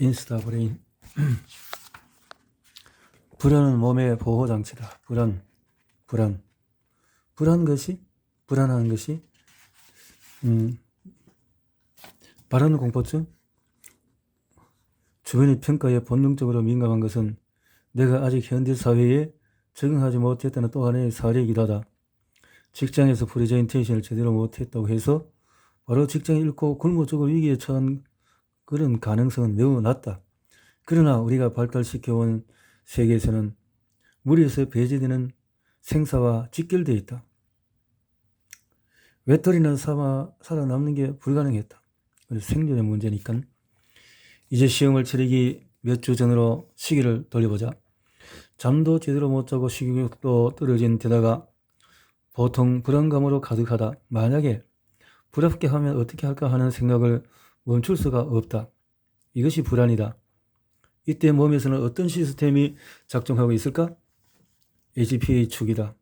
인스타 브레인. 불안은 몸의 보호장치다. 불안한 것이 바른 공포증. 주변의 평가에 본능적으로 민감한 것은 내가 아직 현대 사회에 적응하지 못했다는 또 하나의 사례이기도 하다. 직장에서 프레젠테이션을 제대로 못했다고 해서 바로 직장을 잃고 굶어 죽을 위기에 처한 그런 가능성은 매우 낮다. 그러나 우리가 발달시켜온 세계에서는 무리에서 배제되는 생사와 직결되어 있다. 외톨이는 살아남는 게 불가능했다. 생존의 문제니까. 이제 시험을 치르기 몇 주 전으로 시기를 돌려보자. 잠도 제대로 못 자고 식욕도 떨어진 데다가 보통 불안감으로 가득하다. 만약에 부럽게 하면 어떻게 할까 하는 생각을 멈출 수가 없다. 이것이 불안이다. 이때 몸에서는 어떤 시스템이 작동하고 있을까? HPA 축이다.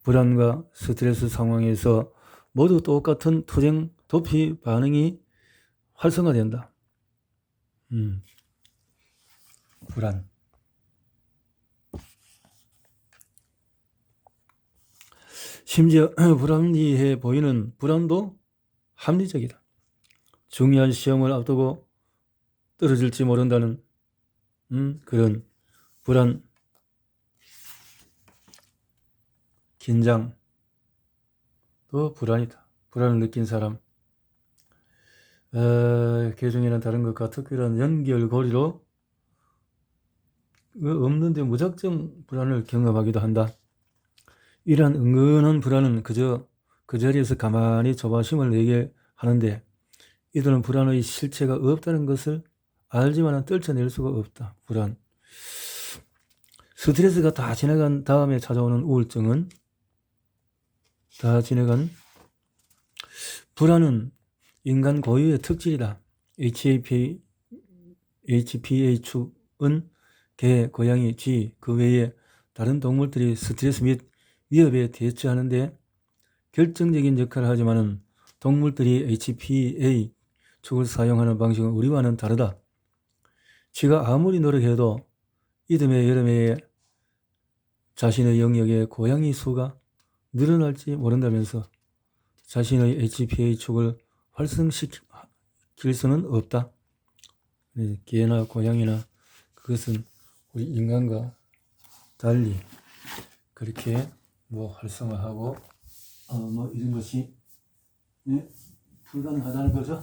불안과 스트레스 상황에서 모두 똑같은 투쟁 도피 반응이 활성화된다. 불안. 심지어 불합리해 보이는 불안도 합리적이다. 중요한 시험을 앞두고 떨어질지 모른다는 그런 불안, 긴장, 또 불안이다. 불안을 느낀 사람, 개중에는 다른 것과 특별한 연결고리로 없는데 무작정 불안을 경험하기도 한다. 이러한 은근한 불안은 그저 그 자리에서 가만히 조바심을 내게 하는데 이들은 불안의 실체가 없다는 것을 알지만 떨쳐낼 수가 없다. 불안. 스트레스가 다 지나간 다음에 찾아오는 우울증은 불안은 인간 고유의 특질이다. HPA 축은 개, 고양이, 쥐, 그 외에 다른 동물들이 스트레스 및 위협에 대처하는데 결정적인 역할을 하지만 동물들이 HPA 축을 사용하는 방식은 우리와는 다르다. 쥐가 아무리 노력해도 이듬해 여름에 자신의 영역에 고양이 수가 늘어날지 모른다면서 자신의 HPA 축을 활성시킬 수는 없다. 개나 고양이나 그것은 우리 인간과 달리 그렇게 활성화하고 이런 것이 불가능하다는 거죠.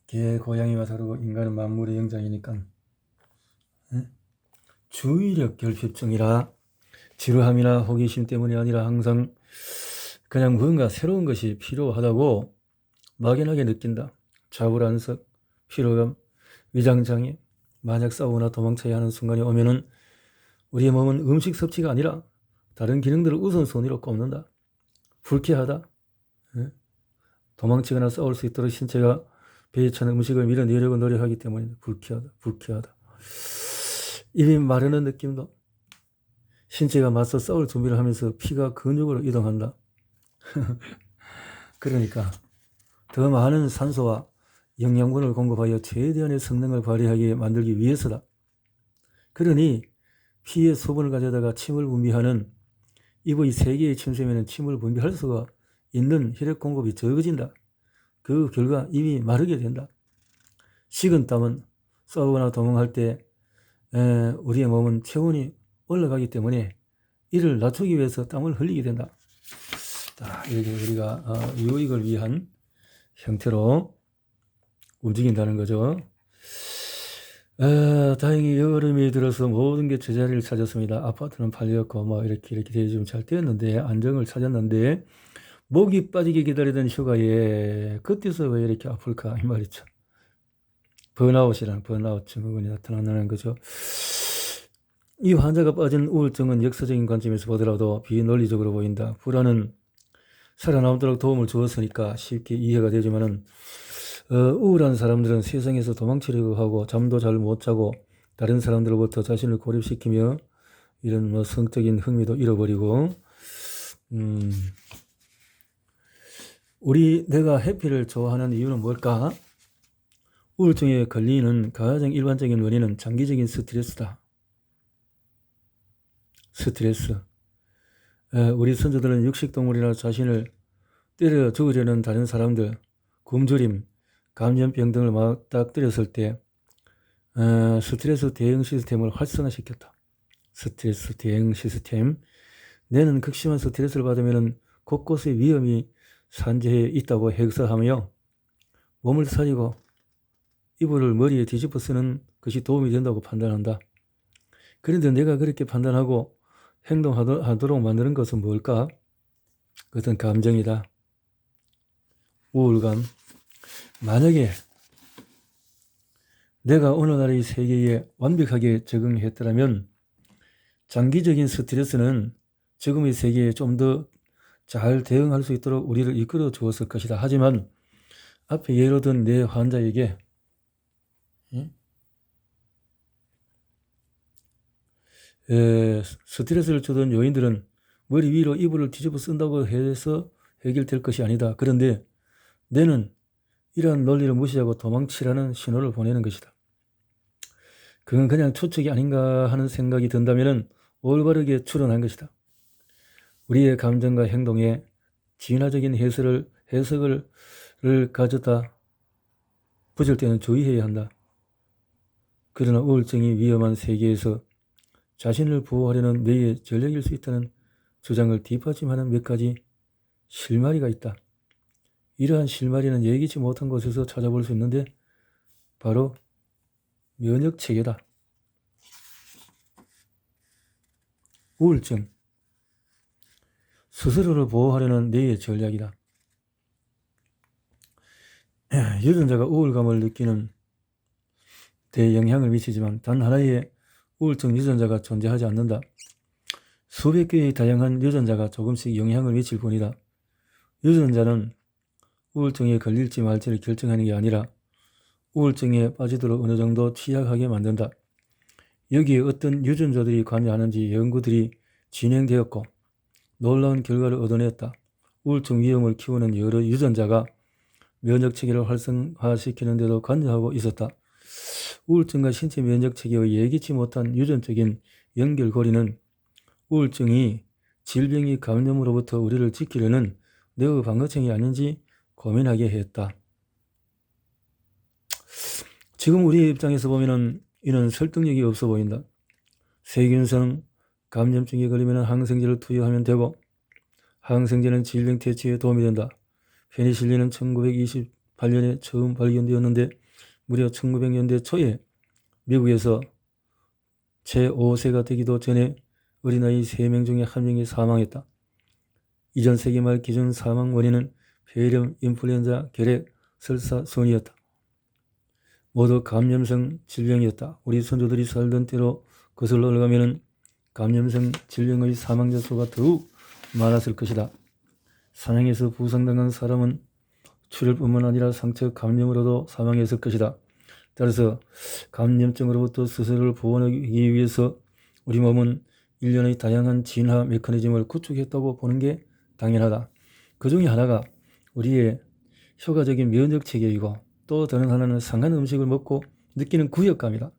개, 고양이와 다르고 인간은 만물의 영장이니까 주의력 결핍증이라 지루함이나 호기심 때문이 아니라 항상 그냥 뭔가 새로운 것이 필요하다고 막연하게 느낀다. 좌불안석, 피로감, 위장장애, 만약 싸우거나 도망쳐야 하는 순간이 오면은 우리의 몸은 음식 섭취가 아니라 다른 기능들을 우선순위로 꼽는다. 불쾌하다. 도망치거나 싸울 수 있도록 신체가 배에 찬 음식을 밀어내려고 노력하기 때문에 불쾌하다. 입이 마르는 느낌도 신체가 맞서 싸울 준비를 하면서 피가 근육으로 이동한다. 그러니까 더 많은 산소와 영양분을 공급하여 최대한의 성능을 발휘하게 만들기 위해서다. 그러니 피에 수분을 가져다가 침을 분비하는 입의 3개의 침샘에는 침을 분비할 수가 있는 혈액 공급이 적어진다. 그 결과 입이 마르게 된다. 식은 땀은 싸우거나 도망할 때 우리의 몸은 체온이 올라가기 때문에 이를 낮추기 위해서 땀을 흘리게 된다. 이렇게 우리가 유익을 위한 형태로 움직인다는 거죠. 다행히 여름이 들어서 모든 게 제자리를 찾았습니다. 아파트는 팔렸고 이렇게 좀 잘 되었는데 안정을 찾았는데 목이 빠지게 기다리던 휴가에 그때서 왜 이렇게 아플까 이 말이죠. 번아웃 증후군이 나타난다는 거죠. 이 환자가 빠진 우울증은 역사적인 관점에서 보더라도 비논리적으로 보인다. 불안은 살아남도록 도움을 주었으니까 쉽게 이해가 되지만은 우울한 사람들은 세상에서 도망치려고 하고 잠도 잘 못 자고 다른 사람들로부터 자신을 고립시키며 이런 성적인 흥미도 잃어버리고 내가 해피를 좋아하는 이유는 뭘까? 우울증에 걸리는 가장 일반적인 원인은 장기적인 스트레스다. 스트레스. 우리 선조들은 육식동물이나 자신을 때려 죽으려는 다른 사람들, 굶주림, 감염병 등을 맞닥뜨렸을 때 스트레스 대응 시스템을 활성화시켰다. 스트레스 대응 시스템. 뇌는 극심한 스트레스를 받으면 곳곳에 위험이 산재해 있다고 해석하며 몸을 사리고 이불을 머리에 뒤집어 쓰는 것이 도움이 된다고 판단한다. 그런데 내가 그렇게 판단하고 행동하도록 만드는 것은 뭘까? 그것은 감정이다. 우울감. 만약에 내가 오늘날의 세계에 완벽하게 적응했더라면 장기적인 스트레스는 지금의 세계에 좀 더 잘 대응할 수 있도록 우리를 이끌어 주었을 것이다. 하지만 앞에 예로 든 내 환자에게 스트레스를 주던 요인들은 머리 위로 이불을 뒤집어 쓴다고 해서 해결될 것이 아니다. 그런데 뇌는 이러한 논리를 무시하고 도망치라는 신호를 보내는 것이다. 그건 그냥 추측이 아닌가 하는 생각이 든다면 올바르게 추론한 것이다. 우리의 감정과 행동에 진화적인 해석을 가져다 붙일 때는 주의해야 한다. 그러나 우울증이 위험한 세계에서 자신을 보호하려는 뇌의 전략일 수 있다는 주장을 뒷받침하는 몇 가지 실마리가 있다. 이러한 실마리는 예기치 못한 곳에서 찾아볼 수 있는데 바로 면역체계다. 우울증. 스스로를 보호하려는 뇌의 전략이다. 유전자가 우울감을 느끼는 데 영향을 미치지만 단 하나의 우울증 유전자가 존재하지 않는다. 수백 개의 다양한 유전자가 조금씩 영향을 미칠 뿐이다. 유전자는 우울증에 걸릴지 말지를 결정하는 게 아니라 우울증에 빠지도록 어느 정도 취약하게 만든다. 여기에 어떤 유전자들이 관여하는지 연구들이 진행되었고 놀라운 결과를 얻어냈다. 우울증 위험을 키우는 여러 유전자가 면역체계를 활성화시키는 데도 관여하고 있었다. 우울증과 신체 면역체계의 예기치 못한 유전적인 연결고리는 우울증이 질병이 감염으로부터 우리를 지키려는 뇌의 방어책이 아닌지 고민하게 했다. 지금 우리의 입장에서 보면 이는 설득력이 없어 보인다. 세균성 감염증에 걸리면 항생제를 투여하면 되고 항생제는 질병 퇴치에 도움이 된다. 페니실린은 1928년에 처음 발견되었는데 무려 1900년대 초에 미국에서 제5세가 되기도 전에 어린아이 3명 중에 1명이 사망했다. 이전 세기 말 기준 사망 원인은 폐렴, 인플루엔자, 결핵, 설사, 성이었다. 모두 감염성 질병이었다. 우리 선조들이 살던 때로 거슬러 올라가면 감염성 질병의 사망자 수가 더욱 많았을 것이다. 사냥에서 부상당한 사람은 출혈뿐만 아니라 상처 감염으로도 사망했을 것이다. 따라서 감염증으로부터 스스로를 보호하기 위해서 우리 몸은 일련의 다양한 진화 메커니즘을 구축했다고 보는 게 당연하다. 그 중에 하나가 우리의 효과적인 면역체계이고 또 다른 하나는 상한 음식을 먹고 느끼는 구역감이다.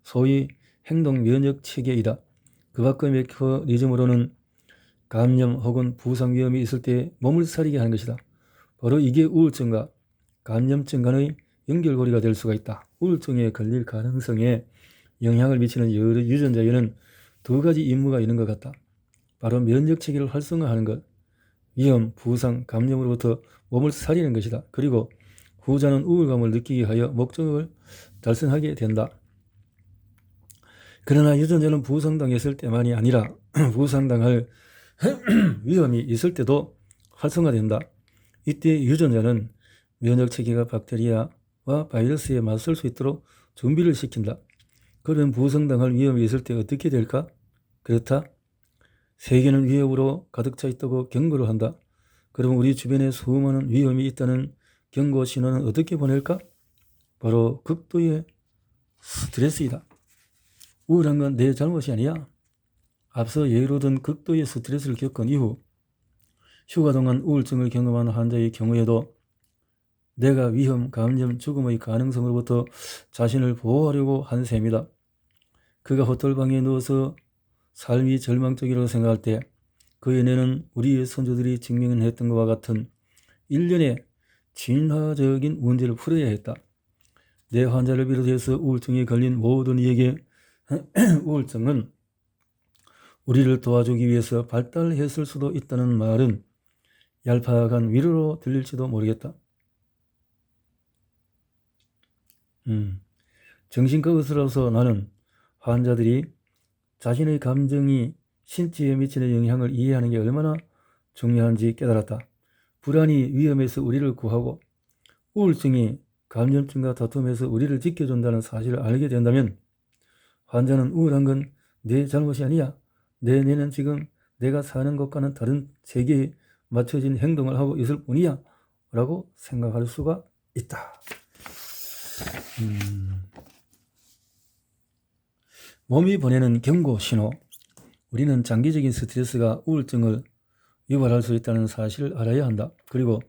소위 행동 면역체계이다. 그 밖의 메커니즘으로는 감염 혹은 부상 위험이 있을 때 몸을 사리게 하는 것이다. 바로 이게 우울증과 감염증 간의 연결고리가 될 수가 있다. 우울증에 걸릴 가능성에 영향을 미치는 여러 유전자에는 두 가지 임무가 있는 것 같다. 바로 면역체계를 활성화하는 것, 위험, 부상, 감염으로부터 몸을 사리는 것이다. 그리고 후자는 우울감을 느끼게 하여 목적을 달성하게 된다. 그러나 유전자는 부상당했을 때만이 아니라 부상당할 위험이 있을 때도 활성화된다. 이때 유전자는 면역체계가 박테리아와 바이러스에 맞설 수 있도록 준비를 시킨다. 그런 부상당할 위험이 있을 때 어떻게 될까? 그렇다. 세계는 위협으로 가득 차 있다고 경고를 한다. 그럼 우리 주변에 수많은 위험이 있다는 경고 신호는 어떻게 보낼까? 바로 극도의 스트레스이다. 우울한 건 내 잘못이 아니야. 앞서 예로 든 극도의 스트레스를 겪은 이후 휴가 동안 우울증을 경험한 환자의 경우에도 내가 위험, 감염, 죽음의 가능성으로부터 자신을 보호하려고 한 셈이다. 그가 호텔방에 누워서 삶이 절망적이라고 생각할 때 그의 뇌는 우리의 선조들이 증명했던 것과 같은 일련의 진화적인 문제를 풀어야 했다. 내 환자를 비롯해서 우울증에 걸린 모든 이에게 우울증은 우리를 도와주기 위해서 발달했을 수도 있다는 말은 얄팍한 위로로 들릴지도 모르겠다. 정신과 의사로서 나는 환자들이 자신의 감정이 신체에 미치는 영향을 이해하는 게 얼마나 중요한지 깨달았다. 불안이 위험에서 우리를 구하고 우울증이 감염증과 다툼에서 우리를 지켜준다는 사실을 알게 된다면 환자는 우울한 건 내 잘못이 아니야. 내 뇌는 지금 내가 사는 것과는 다른 세계에 맞춰진 행동을 하고 있을 뿐이야 라고 생각할 수가 있다. 몸이 보내는 경고 신호. 우리는 장기적인 스트레스가 우울증을 유발할 수 있다는 사실을 알아야 한다. 그리고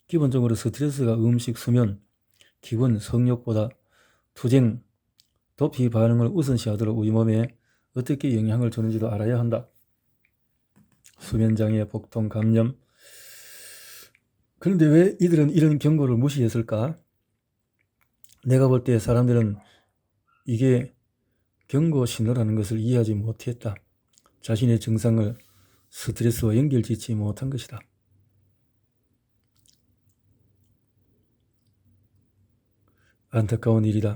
기본적으로 스트레스가 음식, 수면, 기분, 성욕보다 투쟁, 도피 반응을 우선시하도록 우리 몸에 어떻게 영향을 주는지도 알아야 한다. 수면장애, 복통, 감염. 그런데 왜 이들은 이런 경고를 무시했을까? 내가 볼 때 사람들은 이게 경고 신호라는 것을 이해하지 못했다. 자신의 증상을 스트레스와 연결짓지 못한 것이다. 안타까운 일이다.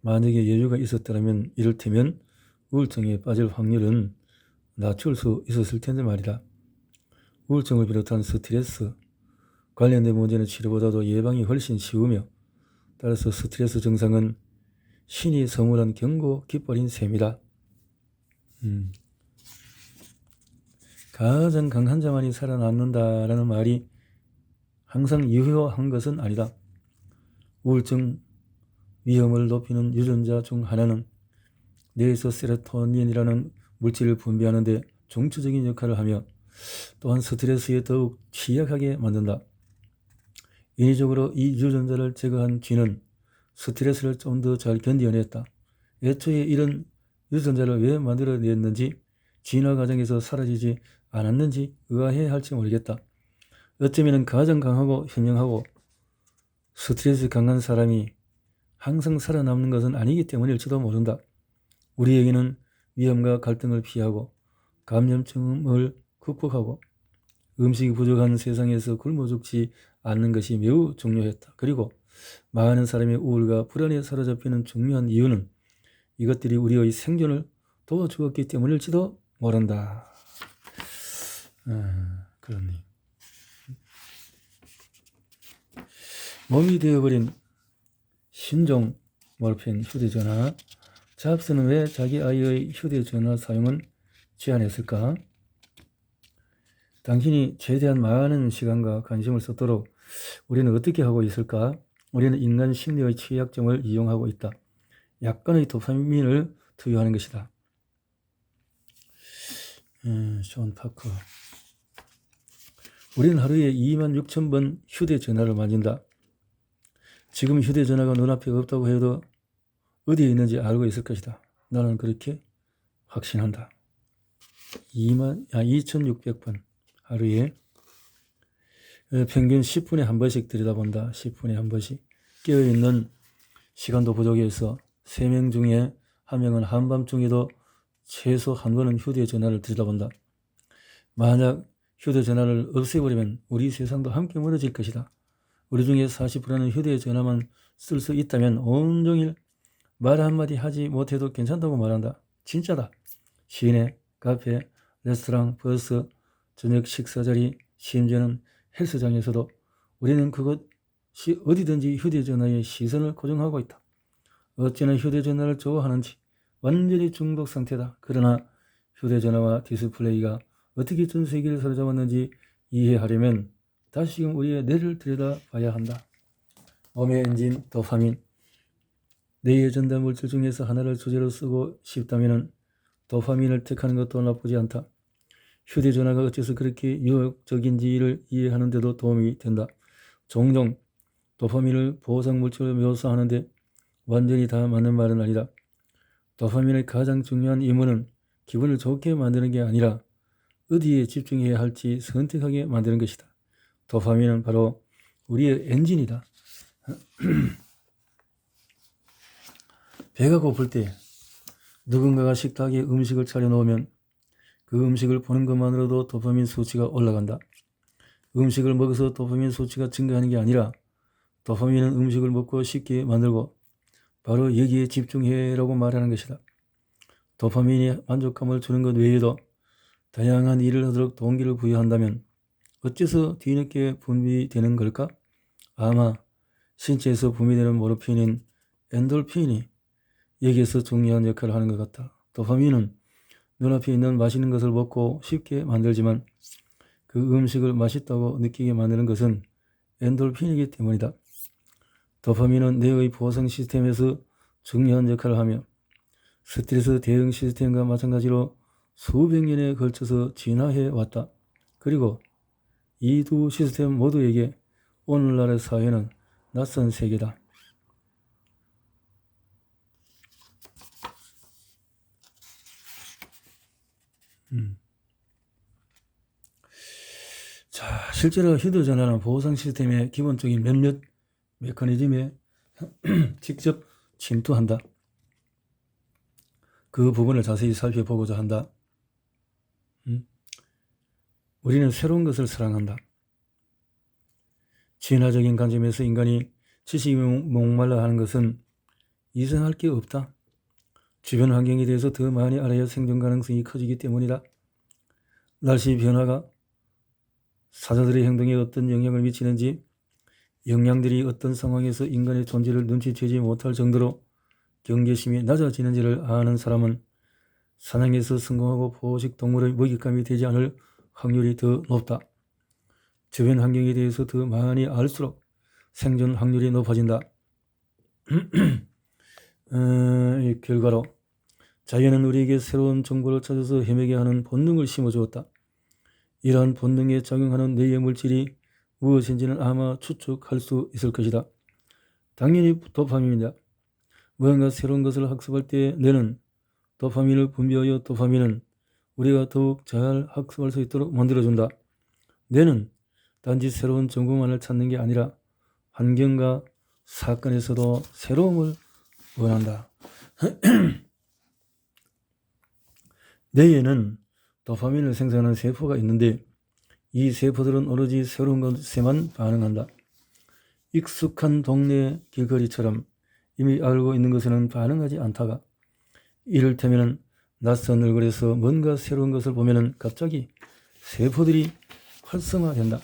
만약에 여유가 있었더라면 이를테면 우울증에 빠질 확률은 낮출 수 있었을 텐데 말이다. 우울증을 비롯한 스트레스 관련된 문제는 치료보다도 예방이 훨씬 쉬우며 따라서 스트레스 증상은 신이 선물한 경고 깃발인 셈이다. 가장 강한 자만이 살아남는다라는 말이 항상 유효한 것은 아니다. 우울증 위험을 높이는 유전자 중 하나는 뇌에서 세로토닌이라는 물질을 분비하는 데 중추적인 역할을 하며 또한 스트레스에 더욱 취약하게 만든다. 인위적으로 이 유전자를 제거한 쥐는 스트레스를 좀 더 잘 견뎌냈다. 애초에 이런 유전자를 왜 만들어냈는지 진화 과정에서 사라지지 않았는지 의아해 할지 모르겠다. 어쩌면 가장 강하고 현명하고 스트레스 강한 사람이 항상 살아남는 것은 아니기 때문일지도 모른다. 우리에게는 위험과 갈등을 피하고 감염증을 극복하고 음식이 부족한 세상에서 굶어 죽지 않는 것이 매우 중요했다. 그리고 많은 사람의 우울과 불안에 사로잡히는 중요한 이유는 이것들이 우리의 생존을 도와주었기 때문일지도 모른다. 그렇네. 몸이 되어버린 신종 몰핀 휴대전화. 잡스는 왜 자기 아이의 휴대전화 사용은 제한했을까? 당신이 최대한 많은 시간과 관심을 쏟도록 우리는 어떻게 하고 있을까? 우리는 인간 심리의 취약점을 이용하고 있다. 약간의 도파민을 투여하는 것이다. 존 파커. 우리는 하루에 26,000번 휴대전화를 만진다. 지금 휴대전화가 눈앞에 없다고 해도 어디에 있는지 알고 있을 것이다. 나는 그렇게 확신한다. 2,600번 하루에 평균 10분에 한 번씩 들여다본다. 10분에 한 번씩. 깨어있는 시간도 부족해서 3명 중에 1명은 한밤중에도 최소 한 번은 휴대전화를 들여다본다. 만약 휴대전화를 없애버리면 우리 세상도 함께 무너질 것이다. 우리 중에 40%는 휴대전화만 쓸 수 있다면 온종일 말 한마디 하지 못해도 괜찮다고 말한다. 진짜다. 시내, 카페, 레스토랑, 버스, 저녁 식사자리, 심지어는 헬스장에서도 우리는 그것이 어디든지 휴대전화에 시선을 고정하고 있다. 어찌나 휴대전화를 좋아하는지 완전히 중독 상태다. 그러나 휴대전화와 디스플레이가 어떻게 전 세계를 사로잡았는지 이해하려면 다시금 우리의 뇌를 들여다봐야 한다. 몸의 엔진 도파민. 뇌의 전달 물질 중에서 하나를 주제로 쓰고 싶다면 도파민을 택하는 것도 나쁘지 않다. 휴대전화가 어째서 그렇게 유혹적인지를 이해하는 데도 도움이 된다. 종종 도파민을 보상물질로 묘사하는데 완전히 다 맞는 말은 아니다. 도파민의 가장 중요한 임무는 기분을 좋게 만드는 게 아니라 어디에 집중해야 할지 선택하게 만드는 것이다. 도파민은 바로 우리의 엔진이다. 배가 고플 때 누군가가 식탁에 음식을 차려놓으면 그 음식을 보는 것만으로도 도파민 수치가 올라간다. 음식을 먹어서 도파민 수치가 증가하는 게 아니라 도파민은 음식을 먹고 쉽게 만들고 바로 여기에 집중해라고 말하는 것이다. 도파민이 만족감을 주는 것 외에도 다양한 일을 하도록 동기를 부여한다면 어째서 뒤늦게 분비되는 걸까? 아마 신체에서 분비되는 모르핀인 엔돌핀이 여기에서 중요한 역할을 하는 것 같다. 도파민은 눈앞에 있는 맛있는 것을 먹고 쉽게 만들지만 그 음식을 맛있다고 느끼게 만드는 것은 엔돌핀이기 때문이다. 도파민은 뇌의 보상 시스템에서 중요한 역할을 하며 스트레스 대응 시스템과 마찬가지로 수백 년에 걸쳐서 진화해 왔다. 그리고 이 두 시스템 모두에게 오늘날의 사회는 낯선 세계다. 자, 실제로 휴대전화는 보상 시스템의 기본적인 몇몇 메커니즘에 직접 침투한다. 그 부분을 자세히 살펴보고자 한다. 우리는 새로운 것을 사랑한다. 진화적인 관점에서 인간이 지식에 목말라 하는 것은 이상할 게 없다. 주변 환경에 대해서 더 많이 알아야 생존 가능성이 커지기 때문이다. 날씨 변화가 사자들의 행동에 어떤 영향을 미치는지, 영양들이 어떤 상황에서 인간의 존재를 눈치채지 못할 정도로 경계심이 낮아지는지를 아는 사람은 사냥에서 성공하고 포식 동물의 먹잇감이 되지 않을 확률이 더 높다. 주변 환경에 대해서 더 많이 알수록 생존 확률이 높아진다. 이 결과로 자연은 우리에게 새로운 정보를 찾아서 헤매게 하는 본능을 심어주었다. 이러한 본능에 작용하는 뇌의 물질이 무엇인지는 아마 추측할 수 있을 것이다. 당연히 도파민이다. 무언가 새로운 것을 학습할 때 뇌는 도파민을 분비하여 도파민은 우리가 더욱 잘 학습할 수 있도록 만들어준다. 뇌는 단지 새로운 정보만을 찾는 게 아니라 환경과 사건에서도 새로움을 원한다. 뇌에는 도파민을 생산하는 세포가 있는데 이 세포들은 오로지 새로운 것에만 반응한다. 익숙한 동네 길거리처럼 이미 알고 있는 것에는 반응하지 않다가 이를테면 낯선 얼굴에서 뭔가 새로운 것을 보면 갑자기 세포들이 활성화된다.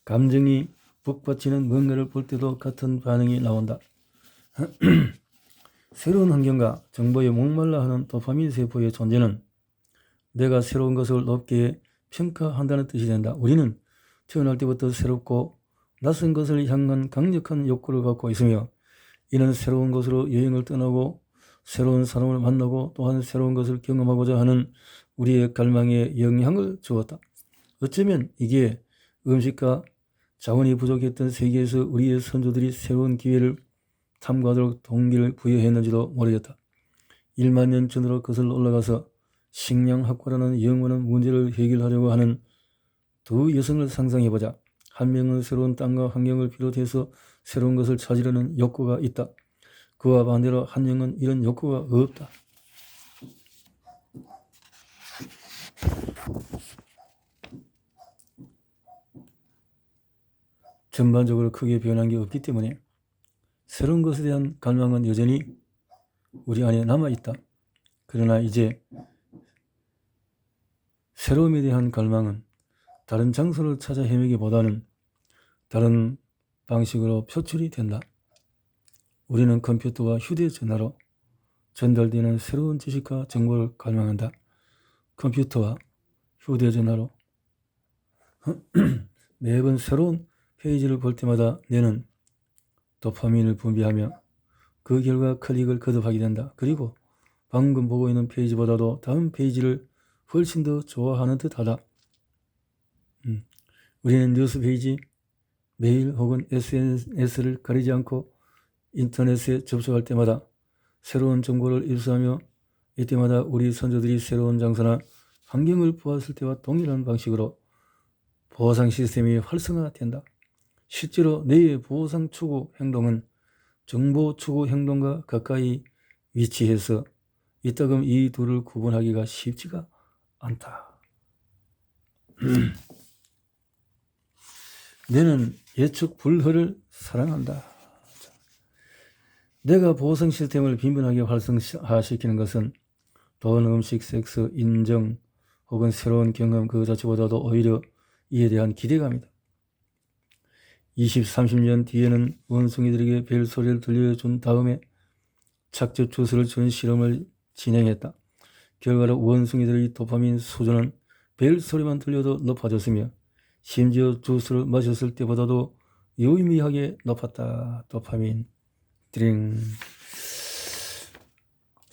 감정이 북받치는 뭔가를 볼 때도 같은 반응이 나온다. 새로운 환경과 정보에 목말라 하는 도파민 세포의 존재는 내가 새로운 것을 높게 평가한다는 뜻이 된다. 우리는 태어날 때부터 새롭고 낯선 것을 향한 강력한 욕구를 갖고 있으며 이는 새로운 곳으로 여행을 떠나고 새로운 사람을 만나고 또한 새로운 것을 경험하고자 하는 우리의 갈망에 영향을 주었다. 어쩌면 이게 음식과 자원이 부족했던 세계에서 우리의 선조들이 새로운 기회를 탐구하도록 동기를 부여했는지도 모르겠다. 1만 년 전으로 거슬러 올라가서 식량학과라는 영원한 문제를 해결하려고 하는 두 여성을 상상해보자. 한 명은 새로운 땅과 환경을 비롯해서 새로운 것을 찾으려는 욕구가 있다. 그와 반대로 한 명은 이런 욕구가 없다. 전반적으로 크게 변한 게 없기 때문에 새로운 것에 대한 갈망은 여전히 우리 안에 남아있다. 그러나 이제 새로움에 대한 갈망은 다른 장소를 찾아 헤매기보다는 다른 방식으로 표출이 된다. 우리는 컴퓨터와 휴대전화로 전달되는 새로운 지식과 정보를 갈망한다. 컴퓨터와 휴대전화로 매번 새로운 페이지를 볼 때마다 뇌는 도파민을 분비하며 그 결과 클릭을 거듭하게 된다. 그리고 방금 보고 있는 페이지보다도 다음 페이지를 훨씬 더 좋아하는 듯하다. 우리는 뉴스 페이지, 메일 혹은 SNS를 가리지 않고 인터넷에 접속할 때마다 새로운 정보를 입수하며 이때마다 우리 선조들이 새로운 장소나 환경을 보았을 때와 동일한 방식으로 보상 시스템이 활성화된다. 실제로 뇌의 보상 추구 행동은 정보 추구 행동과 가까이 위치해서 이따금 이 둘을 구분하기가 쉽지가 않다. 뇌는 예측 불허를 사랑한다. 뇌가 보상 시스템을 빈번하게 활성화시키는 것은 돈, 음식, 섹스, 인정 혹은 새로운 경험 그 자체보다도 오히려 이에 대한 기대감이다. 20, 30년 뒤에는 원숭이들에게 벨소리를 들려준 다음에 착즙 주스를 준 실험을 진행했다. 결과로 원숭이들의 도파민 수준은 벨소리만 들려도 높아졌으며 심지어 주스를 마셨을 때보다도 유의미하게 높았다. 도파민 드링.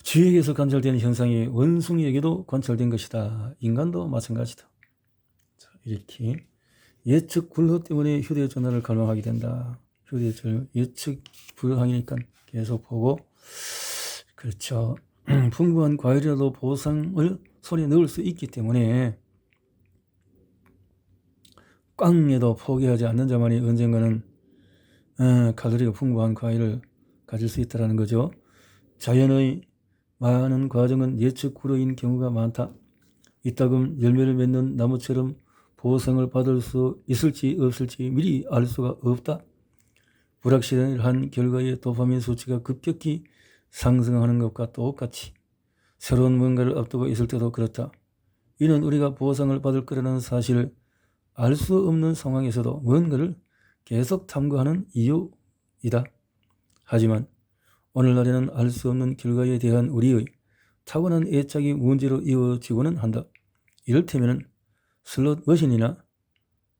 쥐에게서 관찰된 현상이 원숭이에게도 관찰된 것이다. 인간도 마찬가지다. 자, 이렇게 예측 불허 때문에 휴대전화를 갈망하게 된다. 휴대전화 예측 불허하니까 계속 보고, 그렇죠. 풍부한 과일이라도 보상을 손에 넣을 수 있기 때문에 꽝에도 포기하지 않는 자만이 언젠가는 칼로리가 풍부한 과일을 가질 수 있다는 거죠. 자연의 많은 과정은 예측 불허인 경우가 많다. 이따금 열매를 맺는 나무처럼 보상을 받을 수 있을지 없을지 미리 알 수가 없다. 불확실한 결과에 도파민 수치가 급격히 상승하는 것과 똑같이 새로운 뭔가를 앞두고 있을 때도 그렇다. 이는 우리가 보상을 받을 거라는 사실을 알 수 없는 상황에서도 뭔가를 계속 탐구하는 이유이다. 하지만 오늘날에는 알 수 없는 결과에 대한 우리의 타고난 애착이 문제로 이어지고는 한다. 이를테면 슬롯 머신이나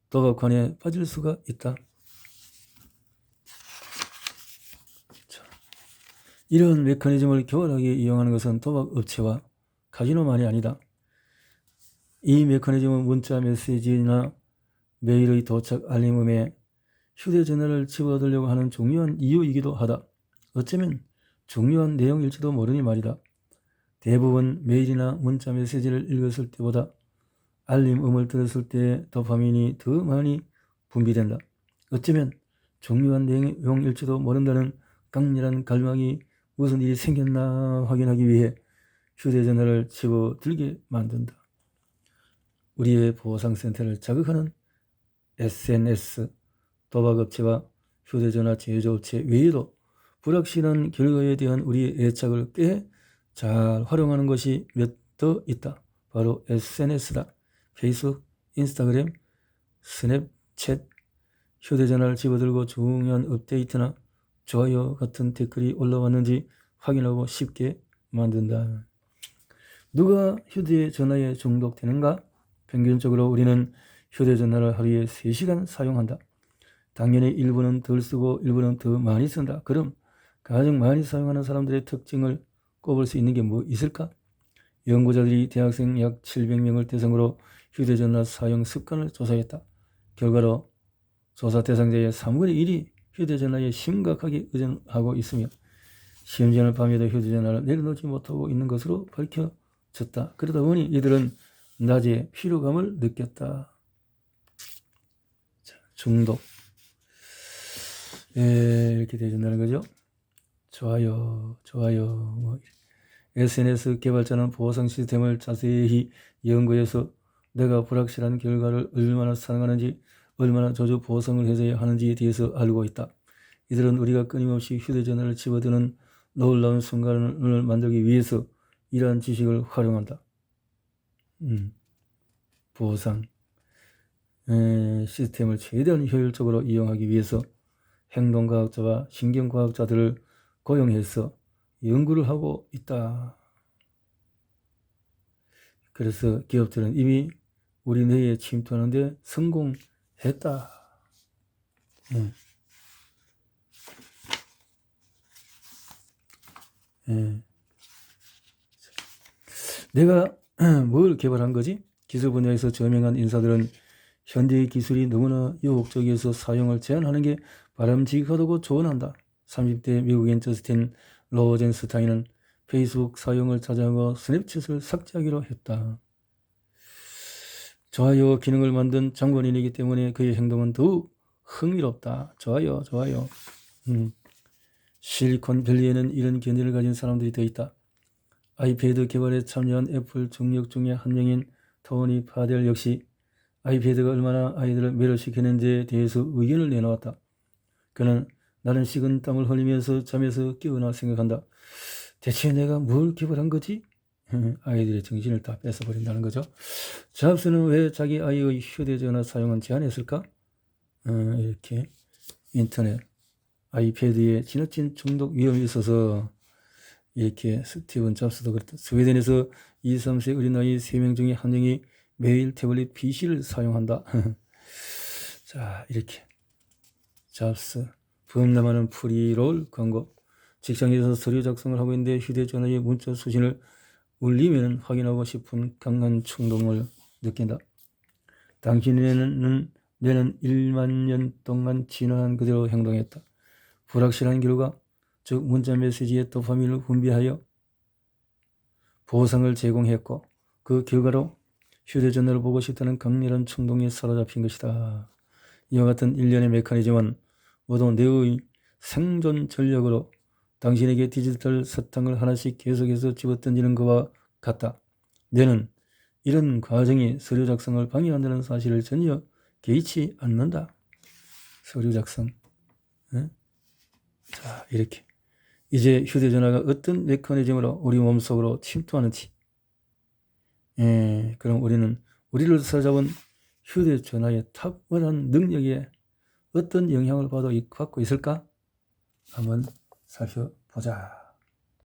도박관에 빠질 수가 있다. 자, 이런 메커니즘을 교활하게 이용하는 것은 도박업체와 카지노만이 아니다. 이 메커니즘은 문자 메시지나 메일의 도착 알림음에 휴대전화를 집어들려고 하는 중요한 이유이기도 하다. 어쩌면 중요한 내용일지도 모르니 말이다. 대부분 메일이나 문자 메시지를 읽었을 때보다 알림음을 들었을 때 도파민이 더 많이 분비된다. 어쩌면 중요한 내용일지도 모른다는 강렬한 갈망이 무슨 일이 생겼나 확인하기 위해 휴대전화를 집어들게 만든다. 우리의 보상센터를 자극하는 SNS, 도박업체와 휴대전화 제조업체 외에도 불확실한 결과에 대한 우리의 애착을 꽤 잘 활용하는 것이 몇 더 있다. 바로 SNS다. 페이스북, 인스타그램, 스냅챗, 휴대전화를 집어들고 중요한 업데이트나 좋아요 같은 댓글이 올라왔는지 확인하고 쉽게 만든다. 누가 휴대전화에 중독되는가? 평균적으로 우리는 휴대전화를 하루에 3시간 사용한다. 당연히 일부는 덜 쓰고 일부는 더 많이 쓴다. 그럼 가장 많이 사용하는 사람들의 특징을 꼽을 수 있는 게 뭐 있을까? 연구자들이 대학생 약 700명을 대상으로 휴대전화 사용 습관을 조사했다. 결과로 조사 대상자의 3분의 1이 휴대전화에 심각하게 의존하고 있으며 심지어는 밤에도 휴대전화를 내려놓지 못하고 있는 것으로 밝혀졌다. 그러다 보니 이들은 낮에 피로감을 느꼈다. 자, 중독. 이렇게 되어준다는 거죠. 좋아요. 뭐 SNS 개발자는 보상 시스템을 자세히 연구해서 내가 불확실한 결과를 얼마나 사랑하는지, 얼마나 자주 보상을 해줘야 하는지에 대해서 알고 있다. 이들은 우리가 끊임없이 휴대전화를 집어드는 놀라운 순간을 만들기 위해서 이러한 지식을 활용한다. 보상 시스템을 최대한 효율적으로 이용하기 위해서 행동과학자와 신경과학자들을 고용해서 연구를 하고 있다. 그래서 기업들은 이미 우리 뇌에 침투하는데 성공했다. 내가 뭘 개발한 거지? 기술 분야에서 저명한 인사들은 현대의 기술이 너무나 유혹적이어서 사용을 제한하는 게 바람직하다고 조언한다. 30대 미국인 저스틴 로젠스타인은 페이스북 사용을 자제하고 스냅챗을 삭제하기로 했다. 좋아요 기능을 만든 장본인이기 때문에 그의 행동은 더욱 흥미롭다. 좋아요, 좋아요. 실리콘밸리에는 이런 견해를 가진 사람들이 더 있다. 아이패드 개발에 참여한 애플 중력 중에 한 명인 토니 파델 역시 아이패드가 얼마나 아이들을 매료시키는지에 대해서 의견을 내놓았다. 그는 나는 식은 땀을 흘리면서 잠에서 깨어나 생각한다. 대체 내가 뭘 개발한 거지? 아이들의 정신을 다 뺏어버린다는 거죠. 잡스는 왜 자기 아이의 휴대전화 사용은 제한했을까? 이렇게 인터넷, 아이패드에 지나친 중독 위험이 있어서 이렇게 스티븐 잡스도 그랬다. 스웨덴에서 2, 3세 어린아이 3명 중에 1명이 매일 태블릿 PC를 사용한다. 자, 이렇게 잡스, 범람하는 프리롤 광고. 직장에서 서류 작성을 하고 있는데 휴대전화의 문자 수신을 울리면 확인하고 싶은 강한 충동을 느낀다. 당신에는 내는 1만 년 동안 진화한 그대로 행동했다. 불확실한 결과, 즉 문자 메시지에 도파민을 분비하여 보상을 제공했고 그 결과로 휴대전화를 보고 싶다는 강렬한 충동에 사로잡힌 것이다. 이와 같은 일련의 메커니즘은 모두 내의 생존 전략으로 당신에게 디지털 사탕을 하나씩 계속해서 집어던지는 것과 같다. 뇌는 이런 과정이 서류 작성을 방해한다는 사실을 전혀 개의치 않는다. 서류 작성. 자, 이렇게. 이제 휴대전화가 어떤 메커니즘으로 우리 몸속으로 침투하는지. 그럼 우리는 우리를 사로잡은 휴대전화의 탁월한 능력에 어떤 영향을 받고 있을까? 한번 살펴보자.